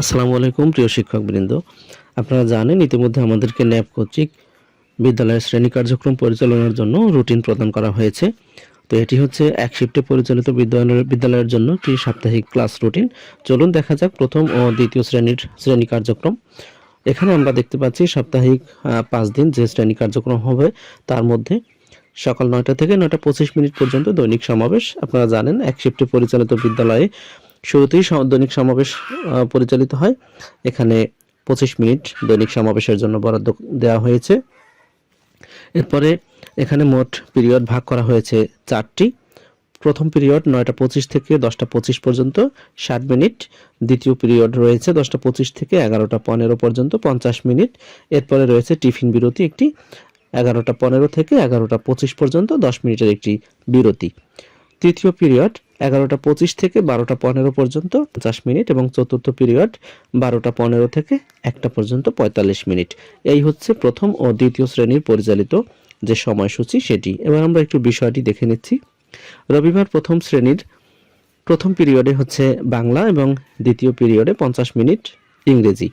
আসসালামু আলাইকুম প্রিয় শিক্ষকবৃন্দ, আপনারা জানেন ইতিমধ্যে আমাদেরকে ন্যাপ কর্তৃক বিদ্যালয়ের শ্রেণী কার্যক্রম পরিচালনার জন্য রুটিন প্রদান করা হয়েছে। তো এটি হচ্ছে এক শিফটে পরিচালিত বিদ্যালয়ের জন্য একটি সাপ্তাহিক ক্লাস রুটিন। চলুন দেখা যাক প্রথম ও দ্বিতীয় শ্রেণী কার্যক্রম। এখানে আমরা দেখতে পাচ্ছি সাপ্তাহিক 5 দিন যে শ্রেণী কার্যক্রম হবে তার মধ্যে সকাল 9টা থেকে 9টা 25 পর্যন্ত দৈনিক সমাবেশ। আপনারা জানেন এক শিফটে পরিচালিত বিদ্যালয়ে শুরুতেই দৈনিক সমাবেশ পরিচালিত হয়। এখানে 25 মিনিট দৈনিক সমাবেশের জন্য বরাদ্দ দেওয়া হয়েছে। এরপরে এখানে মোট পিরিয়ড ভাগ করা হয়েছে 4টি। প্রথম পিরিয়ড 9টা 25 থেকে 10টা 25 পর্যন্ত 60 মিনিট। দ্বিতীয় পিরিয়ড রয়েছে 10টা 25 থেকে 11টা 15 পর্যন্ত 50 মিনিট। এরপরে রয়েছে টিফিন বিরতি একটি 11টা 15 থেকে 11টা 25 পর্যন্ত 10 মিনিটের একটি বিরতি। তৃতীয় পিরিয়ড 11টা 25 থেকে 12টা 15 পর্যন্ত 50 মিনিট এবং চতুর্থ পিরিয়ড 12টা 15 থেকে 1টা পর্যন্ত 45 মিনিট। এই হচ্ছে প্রথম ও দ্বিতীয় শ্রেণীর পরিচালিত যে সময়সূচি সেটি। এবার আমরা একটু বিষয়টি দেখে নিচ্ছি। রবিবার প্রথম শ্রেণীর প্রথম পিরিয়ডে হচ্ছে বাংলা এবং দ্বিতীয় পিরিয়ডে 50 মিনিট ইংরেজি।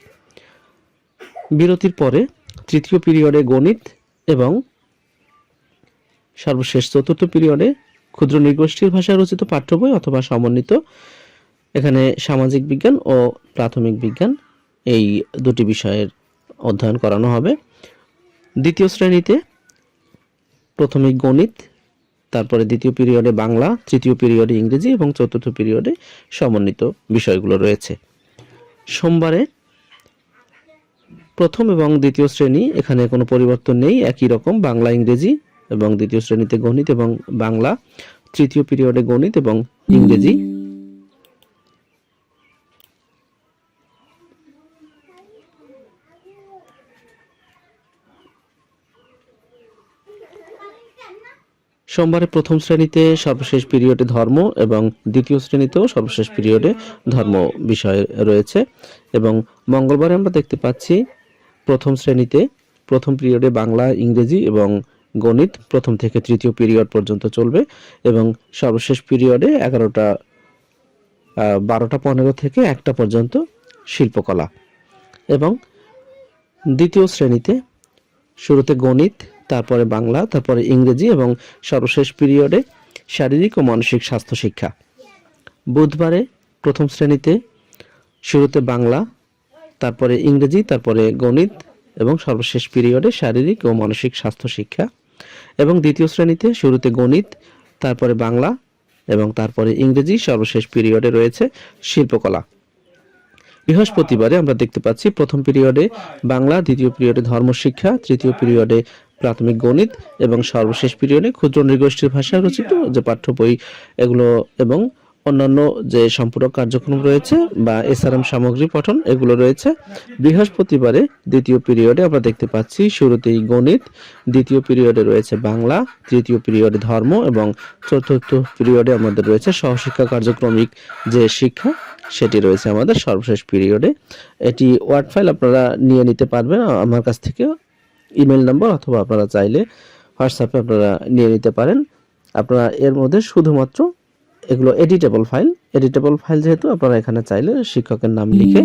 বিরতির পরে তৃতীয় পিরিয়ডে গণিত এবং সর্বশেষ চতুর্থ পিরিয়ডে ক্ষুদ্র নৃগোষ্ঠীর ভাষায় রচিত পাঠ্য বই অথবা সমন্বিত। এখানে সামাজিক বিজ্ঞান ও প্রাথমিক বিজ্ঞান এই দুটি বিষয়ের অধ্যয়ন করানো হবে। দ্বিতীয় শ্রেণীতে প্রথমে গণিত, তারপরে দ্বিতীয় পিরিয়ডে বাংলা, তৃতীয় পিরিয়ডে ইংরেজি এবং চতুর্থ পিরিয়ডে সমন্বিত বিষয়গুলো রয়েছে। সোমবারে প্রথম এবং দ্বিতীয় শ্রেণী এখানে কোনো পরিবর্তন নেই, একই রকম বাংলা ইংরেজি এবং দ্বিতীয় শ্রেণীতে গণিত এবং বাংলা, তৃতীয় পিরিয়ডে গণিত এবং ইংরেজি। সোমবারে প্রথম শ্রেণীতে সর্বশেষ পিরিয়ডে ধর্ম এবং দ্বিতীয় শ্রেণীতেও সর্বশেষ পিরিয়ডে ধর্ম বিষয় রয়েছে। এবং মঙ্গলবারে আমরা দেখতে পাচ্ছি প্রথম শ্রেণীতে প্রথম পিরিয়ডে বাংলা, ইংরেজি এবং গণিত প্রথম থেকে তৃতীয় পিরিয়ড পর্যন্ত চলবে এবং সর্বশেষ পিরিয়ডে 12টা 15 থেকে 1টা পর্যন্ত শিল্পকলা। এবং দ্বিতীয় শ্রেণীতে শুরুতে গণিত, তারপরে বাংলা, তারপরে ইংরেজি এবং সর্বশেষ পিরিয়ডে শারীরিক ও মানসিক স্বাস্থ্য শিক্ষা। বুধবারে প্রথম শ্রেণীতে শুরুতে বাংলা, তারপরে ইংরেজি, তারপরে গণিত এবং সর্বশেষ পিরিয়ডে শারীরিক ও মানসিক স্বাস্থ্য শিক্ষা। এবং দ্বিতীয় শ্রেণীতে শুরুতে গণিত, তারপরে বাংলা এবং তারপরে ইংরেজি, সর্বশেষ পিরিয়ডে রয়েছে শিল্পকলা। বৃহস্পতিবারে আমরা দেখতে পাচ্ছি প্রথম পিরিয়ডে বাংলা, দ্বিতীয় পিরিয়ডে ধর্মশিক্ষা, তৃতীয় পিরিয়ডে প্রাথমিক গণিত এবং সর্বশেষ পিরিয়ডে ক্ষুদ্র নৃগোষ্ঠীর ভাষায় রচিত যে পাঠ্য বই এগুলো এবং অন্যান্য যে সম্পূরক কার্যক্রম রয়েছে বা এসআরএম সামগ্রী পঠন এগুলো রয়েছে। বৃহস্পতিবারে দ্বিতীয় পিরিয়ডে আমরা দেখতে পাচ্ছি শুরুতেই গণিত, দ্বিতীয় পিরিয়ডে রয়েছে বাংলা, তৃতীয় পিরিয়ডে ধর্ম এবং চতুর্থ পিরিয়ডে আমাদের রয়েছে সহশিক্ষা কার্যক্রমিক যে শিক্ষা সেটি রয়েছে আমাদের সর্বশেষ পিরিয়ডে। এটি ওয়ার্ড ফাইল আপনারা নিয়ে নিতে পারবেন আমার কাছ থেকে, ইমেল নাম্বার অথবা আপনারা চাইলে হোয়াটসঅ্যাপে আপনারা নিয়ে নিতে পারেন। আপনারা এর মধ্যে শুধুমাত্র এগুলো এডিটেবল ফাইল যেহেতু আপনারা এখানে চাইলে শিক্ষকের নাম লিখে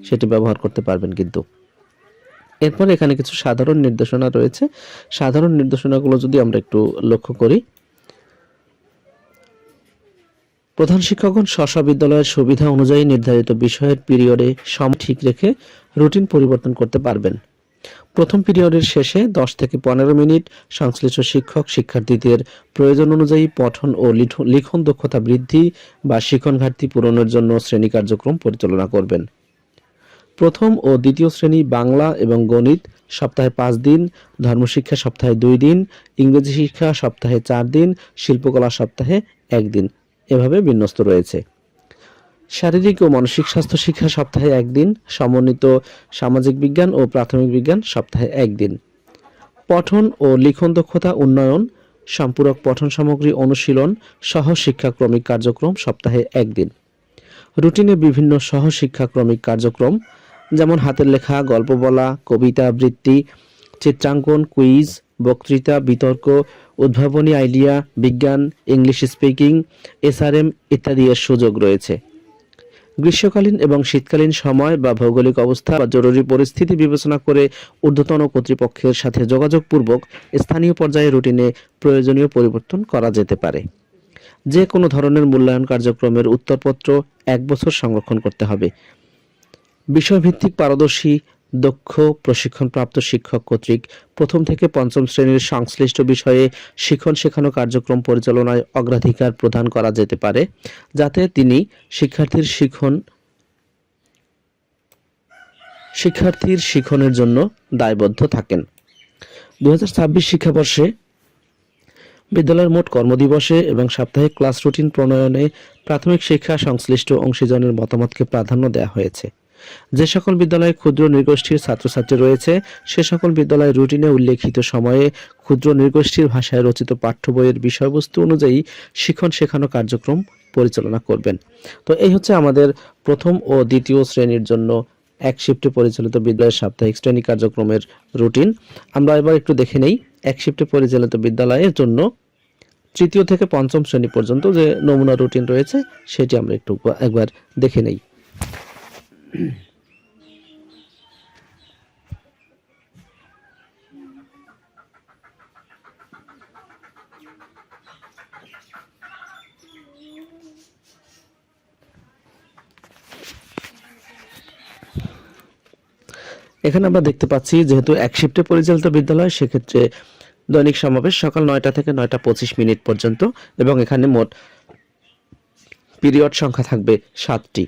সেটি ব্যবহার করতে পারবেন। কিন্তু এরপর এখানে কিছু সাধারণ নির্দেশনা রয়েছে। সাধারণ নির্দেশনাগুলো যদি আমরা একটু লক্ষ্য করি, প্রধান শিক্ষকগণ স্ব বিদ্যালয়ের সুবিধা অনুযায়ী নির্ধারিত বিষয়ের পিরিয়ডে সময় ঠিক রেখে রুটিন পরিবর্তন করতে পারবেন। প্রথম পিরিয়ডের শেষে 10 থেকে 15 মিনিট সংশ্লিষ্ট শিক্ষক শিক্ষার্থীদের প্রয়োজন অনুযায়ী পঠন ও লিখন দক্ষতা বৃদ্ধি বা শিখন ঘাটতি পূরণের জন্য শ্রেণী কার্যক্রম পরিচালনা করবেন। প্রথম ও দ্বিতীয় শ্রেণী বাংলা এবং গণিত সপ্তাহে 5 দিন, ধর্মশিক্ষা সপ্তাহে 2 দিন, ইংরেজি শিক্ষা সপ্তাহে 4 দিন, শিল্পকলা সপ্তাহে 1 দিন এভাবে বিন্যস্ত রয়েছে। শারীরিক ও মানসিক স্বাস্থ্য শিক্ষা সপ্তাহে 1 দিন, সমন্বিত সামাজিক বিজ্ঞান ও প্রাথমিক বিজ্ঞান সপ্তাহে 1 দিন। পঠন ও লিখন দক্ষতা উন্নয়ন, সম্পূরক পঠন সামগ্রী অনুশীলন সহ শিক্ষাক্রমিক কার্যক্রম সপ্তাহে 1 দিন। রুটিনে বিভিন্ন সহ শিক্ষাক্রমিক কার্যক্রম যেমন হাতের লেখা, গল্প বলা, কবিতা আবৃত্তি, চিত্রাঙ্কন, কুইজ, বক্তৃতা, বিতর্ক, উদ্ভাবনী আইডিয়া, বিজ্ঞান, ইংলিশ স্পিকিং, এসআরএম ইত্যাদি এর সুযোগ রয়েছে। গ্রীষ্মকালীন এবং শীতকালীন সময় বা ভৌগোলিক অবস্থা বা জরুরি পরিস্থিতি বিবেচনা করে ঊর্ধ্বতন কর্তৃপক্ষের সাথে যোগাযোগপূর্বক স্থানীয় পর্যায়ে রুটিনে প্রয়োজনীয় পরিবর্তন করা যেতে পারে। যে কোনো ধরনের মূল্যায়ন কার্যক্রমের উত্তরপত্র 1 বছর সংরক্ষণ করতে হবে। বিষয়ভিত্তিক পারদর্শী দক্ষ প্রশিক্ষণপ্রাপ্ত শিক্ষক কর্তৃক প্রথম থেকে পঞ্চম শ্রেণীর সংশ্লিষ্ট বিষয়ে শিক্ষণ শেখানো কার্যক্রম পরিচালনায় অগ্রাধিকার প্রদান করা যেতে পারে, যাতে তিনি শিক্ষার্থীর শিক্ষণের জন্য দায়বদ্ধ থাকেন। 2026 শিক্ষাবর্ষে বিদ্যালয়ের মোট কর্মদিবসে এবং সাপ্তাহিক ক্লাস রুটিন প্রণয়নে প্রাথমিক শিক্ষা সংশ্লিষ্ট অংশীজনের মতামতকে প্রাধান্য দেওয়া হয়েছে। যে সকল বিদ্যালয়ে ক্ষুদ্র নৃগোষ্ঠীর ছাত্রছাত্রী রয়েছে, সে সকল বিদ্যালয়ের রুটিনে উল্লেখিত সময়ে ক্ষুদ্র নৃগোষ্ঠীর ভাষায় রচিত পাঠ্য বইয়ের বিষয়বস্তু অনুযায়ী শিক্ষণ শেখানো কার্যক্রম পরিচালনা করবেন। তো এই হচ্ছে আমাদের প্রথম ও দ্বিতীয় শ্রেণীর জন্য এক শিফটে পরিচালিত বিদ্যালয়ের সাপ্তাহিক শ্রেণী কার্যক্রমের রুটিন। আমরা এবার একটু দেখে নেই এক শিফটে পরিচালিত বিদ্যালয়ের জন্য তৃতীয় থেকে পঞ্চম শ্রেণী পর্যন্ত যে নমুনা রুটিন রয়েছে সেটি আমরা একবার দেখে নেই। এখানে আমরা দেখতে পাচ্ছি যেহেতু এক শিফটে পরিচালিত বিদ্যালয়, সেক্ষেত্রে দৈনিক সমাবেশ সকাল 9টা থেকে 9টা 25 মিনিট পর্যন্ত এবং এখানে মোট পিরিয়ড সংখ্যা থাকবে 7টি।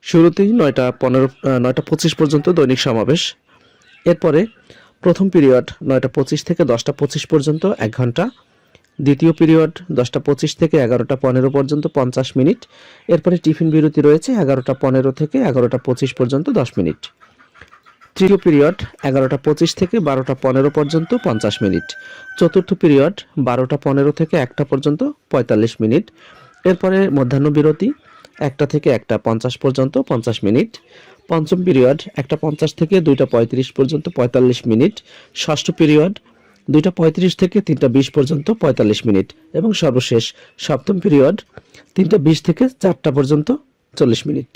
শুরুতেই 9টা 25 পর্যন্ত দৈনিক সমাবেশ, এরপরে প্রথম পিরিয়ড 9টা 25 থেকে 10টা 25 পর্যন্ত 1 ঘন্টা, দ্বিতীয় পিরিয়ড 10টা 25 থেকে 11টা 15 পর্যন্ত 50 মিনিট, এরপরে টিফিন বিরতি রয়েছে 11টা 15 থেকে 11টা 25 পর্যন্ত 10 মিনিট, তৃতীয় পিরিয়ড 11টা 25 থেকে 12টা 15 পর্যন্ত 50 মিনিট, চতুর্থ পিরিয়ড 12টা 15 থেকে 1টা পর্যন্ত 45 মিনিট, এরপরে মধ্যাহ্ন বিরতি 1টা থেকে 1টা 50 পর্যন্ত 50 মিনিট, পঞ্চম পিরিয়ড 1টা 50 থেকে 2টা 35 পর্যন্ত 45 মিনিট, ষষ্ঠ পিরিয়ড 2টা 35 থেকে 3টা 20 পর্যন্ত 45 মিনিট এবং সর্বশেষ সপ্তম পিরিয়ড 3টা 20 থেকে 4টা পর্যন্ত 40 মিনিট।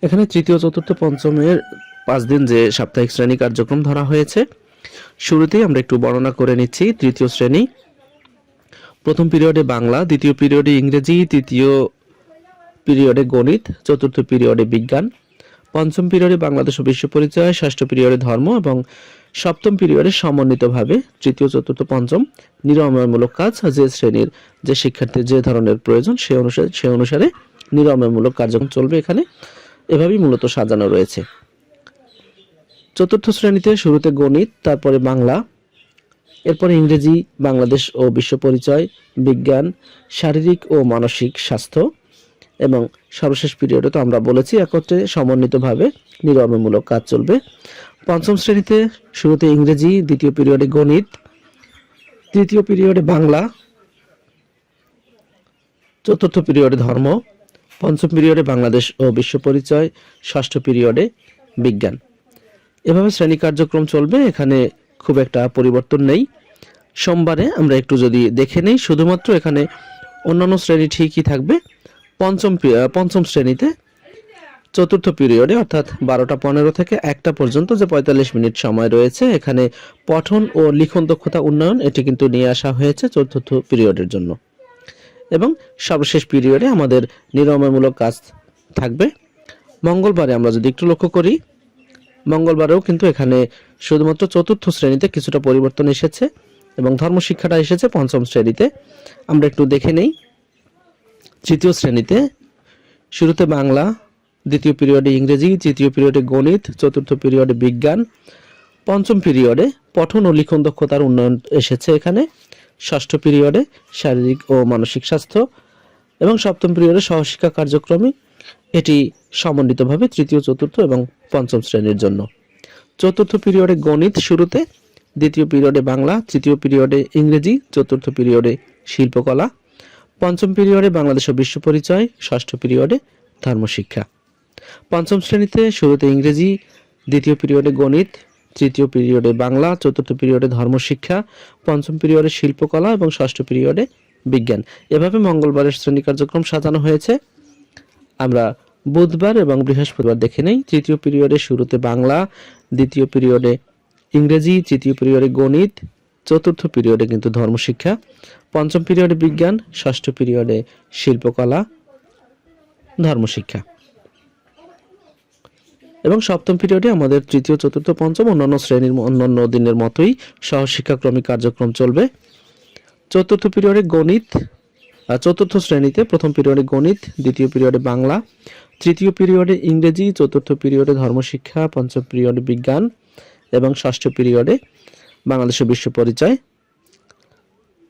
এখানে তৃতীয় চতুর্থ পঞ্চমের 5 দিন যে সাপ্তাহিক শ্রেণী কার্যক্রম ধরা হয়েছে, শুরুতেই আমরা একটু বর্ণনা করে নিচ্ছি। তৃতীয় শ্রেণী, প্রথম পিরিয়ডে বাংলা, দ্বিতীয় পিরিয়ডে ইংরেজি, তৃতীয় পিরিয়ডে গণিত, চতুর্থ পিরিয়ডে বিজ্ঞান, পঞ্চম পিরিয়ডে বাংলাদেশ ও বিশ্ব পরিচয়, ষষ্ঠ পিরিয়ডে ধর্ম এবং সপ্তম পিরিয়ডে সমন্বিতভাবে তৃতীয় চতুর্থ পঞ্চম নিরাময়মূলক কাজ। যে শ্রেণীর যে শিক্ষার্থীর যে ধরনের প্রয়োজন সে অনুসারে নিরাময়মূলক কার্যক্রম চলবে। এখানে এভাবেই মূলত সাজানো রয়েছে। চতুর্থ শ্রেণীতে শুরুতে গণিত, তারপরে বাংলা, এরপরে ইংরেজি, বাংলাদেশ ও বিশ্ব পরিচয়, বিজ্ঞান, শারীরিক ও মানসিক স্বাস্থ্য এবং সর্বশেষ পিরিয়ডে তো আমরা বলেছি একত্রে সমন্বিতভাবে নিরাময়মূলক কাজ চলবে। পঞ্চম শ্রেণীতে শুরুতে ইংরেজি, দ্বিতীয় পিরিয়ডে গণিত, তৃতীয় পিরিয়ডে বাংলা, চতুর্থ পিরিয়ডে ধর্ম, পঞ্চম পিরিয়ডে বাংলাদেশ ও বিশ্ব পরিচয়, ষষ্ঠ পিরিয়ডে বিজ্ঞান। এভাবে শ্রেণী কার্যক্রম চলবে, এখানে খুব একটা পরিবর্তন নেই। সোমবারে আমরা একটু যদি দেখে নেই, শুধুমাত্র এখানে অন্যান্য শ্রেণী ঠিকই থাকবে। পঞ্চম শ্রেণীতে চতুর্থ পিরিয়ডে অর্থাৎ 12টা 15 থেকে 1টা পর্যন্ত যে 45 মিনিট সময় রয়েছে, এখানে পঠন ও লিখন দক্ষতা উন্নয়ন এটি কিন্তু নিয়ে আসা হয়েছে চতুর্থ পিরিয়ডের জন্য। এবং সর্বশেষ পিরিয়ডে আমাদের নিরাময়মূলক কাজ থাকবে। মঙ্গলবারে আমরা যদি একটু লক্ষ্য করি, মঙ্গলবারেও কিন্তু এখানে শুধুমাত্র চতুর্থ শ্রেণীতে কিছুটা পরিবর্তন এসেছে এবং ধর্মশিক্ষাটা এসেছে পঞ্চম শ্রেণীতে। আমরা একটু দেখে নেই। তৃতীয় শ্রেণীতে শুরুতে বাংলা, দ্বিতীয় পিরিয়ডে ইংরেজি, তৃতীয় পিরিয়ডে গণিত, চতুর্থ পিরিয়ডে বিজ্ঞান, পঞ্চম পিরিয়ডে পঠন ও লিখন দক্ষতার উন্নয়ন এসেছে এখানে, ষষ্ঠ পিরিয়ডে শারীরিক ও মানসিক স্বাস্থ্য এবং সপ্তম পিরিয়ডে সহশিক্ষা কার্যক্রমে এটি সমন্বিতভাবে তৃতীয় চতুর্থ এবং পঞ্চম শ্রেণীর জন্য। চতুর্থ পিরিয়ডে গণিত শুরুতে, দ্বিতীয় পিরিয়ডে বাংলা, তৃতীয় পিরিয়ডে ইংরেজি, চতুর্থ পিরিয়ডে শিল্পকলা, পঞ্চম পিরিয়ডে বাংলাদেশ ও বিশ্ব পরিচয়, ষষ্ঠ পিরিয়ডে ধর্মশিক্ষা। পঞ্চম শ্রেণীতে শুরুতে ইংরেজি, দ্বিতীয় পিরিয়ডে গণিত, তৃতীয় পিরিয়ডে বাংলা, চতুর্থ পিরিয়ডে ধর্মশিক্ষা, পঞ্চম পিরিয়ডে শিল্পকলা এবং ষষ্ঠ পিরিয়ডে বিজ্ঞান। এভাবে মঙ্গলবারের শ্রেণী কার্যক্রম সাজানো হয়েছে। আমরা বুধবার এবং বৃহস্পতিবার দেখে নেই। তৃতীয় পিরিয়ডে শুরুতে বাংলা, দ্বিতীয় পিরিয়ডে ইংরেজি, তৃতীয় পিরিয়ডে গণিত, চতুর্থ পিরিয়ডে কিন্তু ধর্মশিক্ষা, পঞ্চম পিরিয়ডে বিজ্ঞান, ষষ্ঠ পিরিয়ডে শিল্পকলা, ধর্মশিক্ষা এবং সপ্তম পিরিয়ডে আমাদের তৃতীয়, চতুর্থ, পঞ্চম অন্যান্য শ্রেণীর অন্যান্য দিনের মতোই সহশিক্ষাক্রমিক কার্যক্রম চলবে। চতুর্থ পিরিয়ডে গণিত, চতুর্থ শ্রেণীতে প্রথম পিরিয়ডে গণিত, দ্বিতীয় পিরিয়ডে বাংলা, তৃতীয় পিরিয়ডে ইংরেজি, চতুর্থ পিরিয়ডে ধর্মশিক্ষা, পঞ্চম পিরিয়ডে বিজ্ঞান এবং ষষ্ঠ পিরিয়ডে বাংলাদেশের বিশ্ব পরিচয়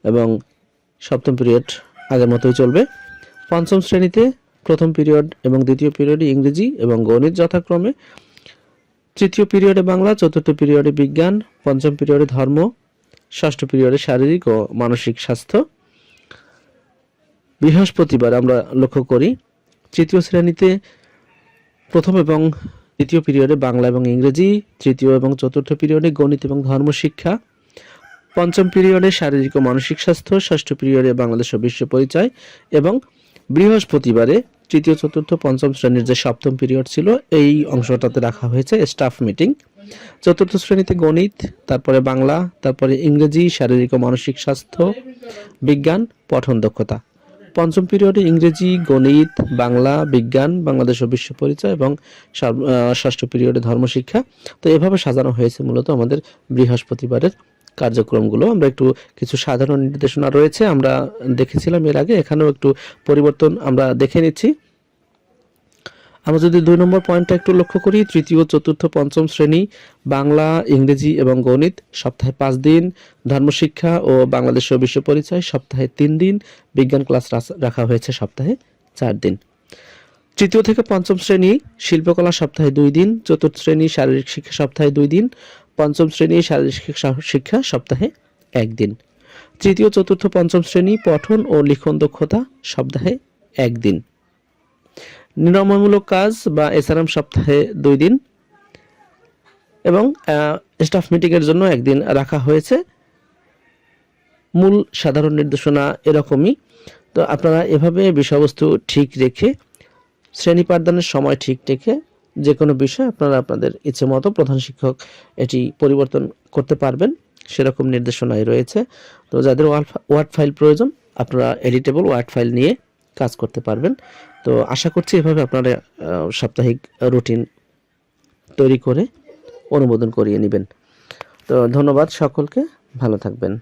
এবং সপ্তম পিরিয়ড আগের মতোই চলবে। পঞ্চম শ্রেণীতে প্রথম পিরিয়ড এবং দ্বিতীয় পিরিয়ডে ইংরেজি এবং গণিত যথাক্রমে, তৃতীয় পিরিয়ডে বাংলা, চতুর্থ পিরিয়ডে বিজ্ঞান, পঞ্চম পিরিয়ডে ধর্ম, ষষ্ঠ পিরিয়ডে শারীরিক ও মানসিক স্বাস্থ্য। বৃহস্পতিবার আমরা লক্ষ্য করি তৃতীয় শ্রেণীতে প্রথম এবং দ্বিতীয় পিরিয়ডে বাংলা এবং ইংরেজি, তৃতীয় এবং চতুর্থ পিরিয়ডে গণিত এবং ধর্মশিক্ষা, পঞ্চম পিরিয়ডে শারীরিক ও মানসিক স্বাস্থ্য, ষষ্ঠ পিরিয়ডে বাংলাদেশ ও বিশ্ব পরিচয় এবং বৃহস্পতিবারে তৃতীয়, চতুর্থ, পঞ্চম শ্রেণীর যে সপ্তম পিরিয়ড ছিল এই অংশটাতে রাখা হয়েছে স্টাফ মিটিং। চতুর্থ শ্রেণীতে গণিত, তারপরে বাংলা, তারপরে ইংরেজি, শারীরিক ও মানসিক স্বাস্থ্য, বিজ্ঞান, পঠন দক্ষতা। পঞ্চম পিরিয়ডে ইংরেজি, গণিত, বাংলা, বিজ্ঞান, বাংলাদেশ ও বিশ্ব পরিচয় এবং ষষ্ঠ পিরিয়ডে ধর্মশিক্ষা। তো এভাবে সাজানো হয়েছে মূলত আমাদের বৃহস্পতিবারের কার্যক্রমগুলো। আমরা একটু কিছু সাধারণ নির্দেশনা রয়েছে আমরা দেখেছিলাম এর আগে, এখানেও একটু পরিবর্তন আমরা দেখে নিচ্ছি। আমরা যদি 2 নম্বর পয়েন্টটা একটু লক্ষ্য করি, তৃতীয়, চতুর্থ, পঞ্চম শ্রেণী বাংলা, ইংরেজি এবং গণিত সপ্তাহে 5 দিন, ধর্মশিক্ষা ও বাংলাদেশ ও বিশ্ব পরিচয় সপ্তাহে 3 দিন, বিজ্ঞান ক্লাস রাখা হয়েছে সপ্তাহে 4 দিন। তৃতীয় থেকে পঞ্চম শ্রেণী শিল্পকলা সপ্তাহে 2 দিন, চতুর্থ শ্রেণী শারীরিক শিক্ষা সপ্তাহে 2 দিন, পঞ্চম শ্রেণী শারীরিক শিক্ষা সপ্তাহে 1 দিন। তৃতীয়, চতুর্থ, পঞ্চম শ্রেণী পঠন ও লিখন দক্ষতা সপ্তাহে 1 দিন। নিরাময়মূলক কাজ বা এসআরএম সপ্তাহে 2 দিন এবং স্টাফ মিটিং এর জন্য 1 দিন রাখা হয়েছে। মূল সাধারণ নির্দেশনা এরকমই। তো আপনারা এভাবে বিষয়বস্তু ঠিক রেখে শ্রেণী পাঠদানের সময় ঠিক রেখে যে কোনো বিষয় আপনারা আপনাদের ইচ্ছে মতো প্রধান শিক্ষক এটি পরিবর্তন করতে পারবেন, সেরকম নির্দেশনাই রয়েছে। তো যাদের ওয়ার্ড ফাইল প্রয়োজন আপনারা এডিটেবল ওয়ার্ড ফাইল নিয়ে কাজ করতে পারবেন। তো আশা করছি এভাবে আপনারা সাপ্তাহিক রুটিন তৈরি করে অনুমোদন করিয়ে নেবেন। তো ধন্যবাদ সকলকে, ভালো থাকবেন।